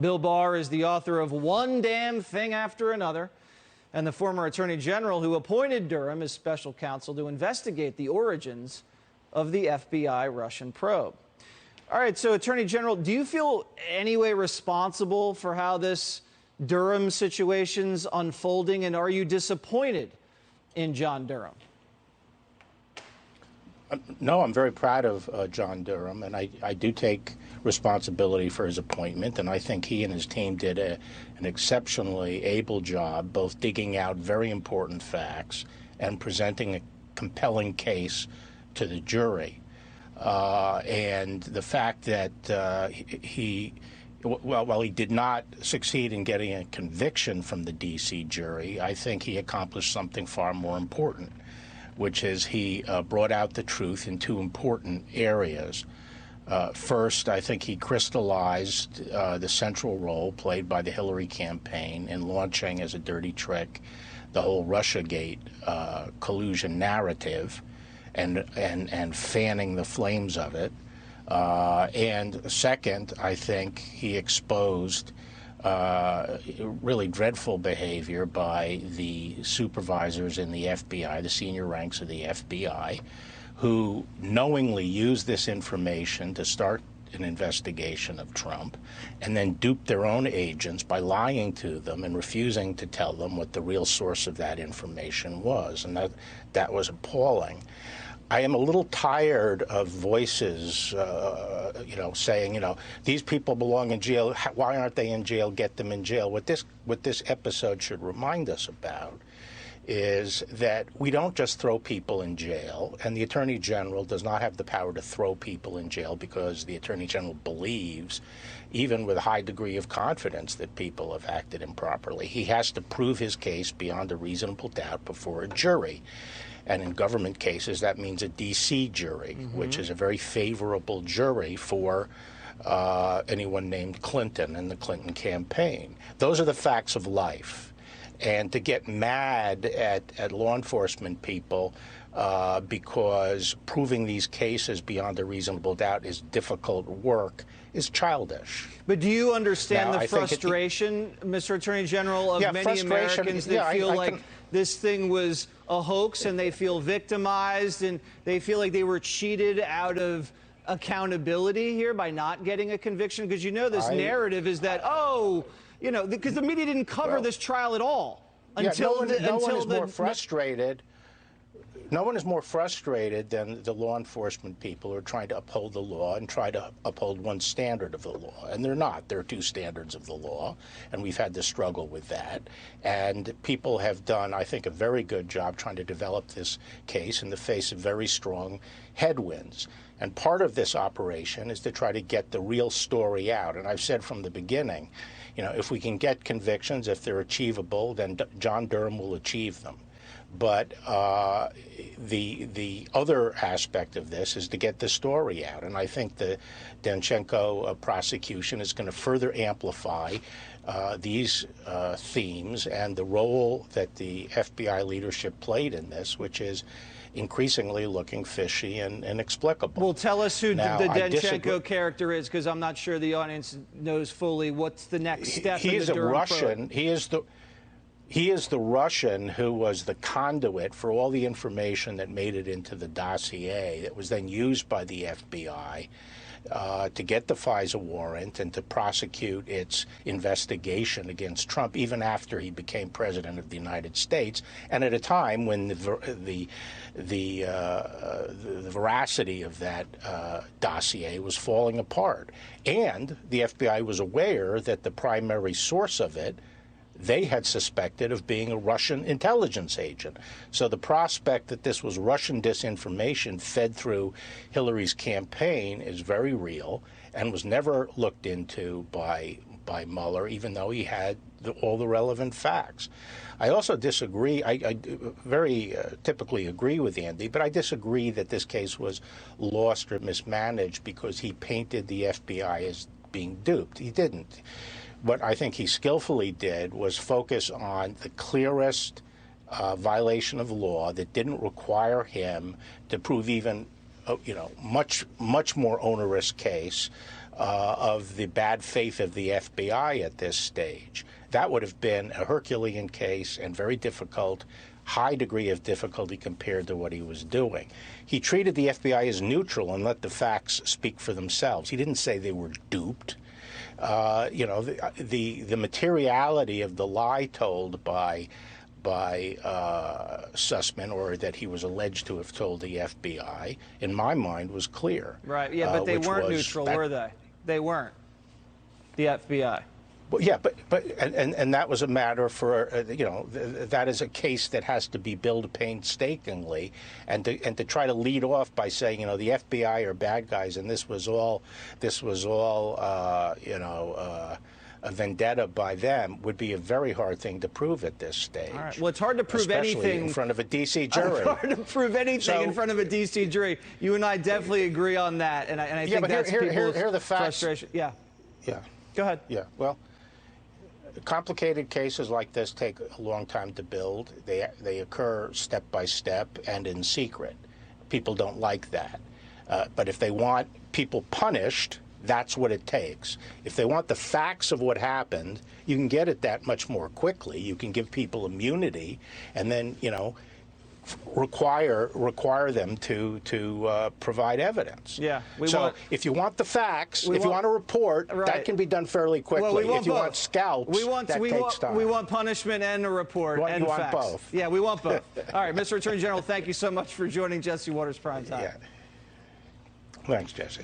Bill Barr is the author of One Damn Thing After Another, and the former Attorney General who appointed Durham as special counsel to investigate the origins of the FBI Russian probe. All right, so Attorney General, do you feel any way responsible for how this Durham situation's unfolding, and are you disappointed in John Durham? No, I'm very proud of John Durham, and I do take responsibility for his appointment, and I think he and his team did an exceptionally able job, both digging out very important facts and presenting a compelling case to the jury. And the fact that while he did not succeed in getting a conviction from the D.C. jury, I think he accomplished something far more important, which is he brought out the truth in two important areas. First, I think he crystallized the central role played by the Hillary campaign in launching as a dirty trick the whole Russiagate collusion narrative and fanning the flames of it. And second, I think he exposed really dreadful behavior by the supervisors in the FBI, the senior ranks of the FBI, who knowingly used this information to start an investigation of Trump and then duped their own agents by lying to them and refusing to tell them what the real source of that information was. And that was appalling. I am a little tired of voices, saying, these people belong in jail. Why aren't they in jail? Get them in jail. What this episode should remind us about is that we don't just throw people in jail, and the Attorney General does not have the power to throw people in jail because the Attorney General believes, even with a high degree of confidence, that people have acted improperly. He has to prove his case beyond a reasonable doubt before a jury. And in government cases, that means a D.C. jury, which is a very favorable jury for anyone named Clinton and the Clinton campaign. Those are the facts of life. And to get mad at law enforcement people because proving these cases beyond a reasonable doubt is difficult work is childish. But do you understand the frustration, Mr. Attorney General, of many Americans that feel like this thing was a hoax and they feel victimized and they feel like they were cheated out of accountability here by not getting a conviction? Because this narrative is that, because the media didn't cover this trial at all until no one is more frustrated. No one is more frustrated than the law enforcement people who are trying to uphold the law and try to uphold one standard of the law. And they're not. There are two standards of the law, and we've had to struggle with that. And people have done, I think, a very good job trying to develop this case in the face of very strong headwinds. And part of this operation is to try to get the real story out. And I've said from the beginning, if we can get convictions, if they're achievable, then John Durham will achieve them. But the other aspect of this is to get the story out. And I think the Danchenko prosecution is going to further amplify these themes and the role that the FBI leadership played in this, which is increasingly looking fishy and inexplicable. Well, tell us who the Danchenko character is, because I'm not sure the audience knows fully what's the next step in the Durham probe. He is the Russian who was the conduit for all the information that made it into the dossier that was then used by the FBI to get the FISA warrant and to prosecute its investigation against Trump even after he became president of the United States, and at a time when the veracity of that dossier was falling apart. And the FBI was aware that the primary source of it they had suspected of being a Russian intelligence agent. So the prospect that this was Russian disinformation fed through Hillary's campaign is very real and was never looked into by Mueller, even though he had all the relevant facts. I also disagree. I very typically agree with Andy, but I disagree that this case was lost or mismanaged because he painted the FBI as being duped. He didn't. What I think he skillfully did was focus on the clearest violation of law that didn't require him to prove even, much more onerous case of the bad faith of the FBI at this stage. That would have been a Herculean case and very difficult, high degree of difficulty compared to what he was doing. He treated the FBI as neutral and let the facts speak for themselves. He didn't say they were duped. You know, the materiality of the lie told by Sussmann, or that he was alleged to have told the FBI, in my mind, was clear. Right. Yeah, but they weren't neutral, were they? They weren't. The FBI. Well, yeah, and that was a matter for you know, that is a case that has to be built painstakingly, and to try to lead off by saying, you know, the FBI are bad guys and this was all you know, a vendetta by them would be a very hard thing to prove at this stage. All right. Well, it's hard to prove anything in front of a D.C. jury. It's hard to prove anything in front of a D.C. jury. You and I definitely agree on that, and I think that's people's here are the facts. Frustration. Yeah. Yeah. Go ahead. Yeah. Well, complicated cases like this take a long time to build. They occur step by step and in secret. People don't like that. But if they want people punished, that's what it takes. If they want the facts of what happened, you can get it that much more quickly. You can give people immunity, and then, you know, require them to provide evidence. Yeah. If you want the facts, if you want a report, right, that can be done fairly quickly. Well, if you want scalps, that takes time. We want punishment and a report and facts. Want both. Yeah, we want both. All right, Mr. Attorney General, thank you so much for joining Jesse Watters Prime Time. Yeah. Thanks, Jesse.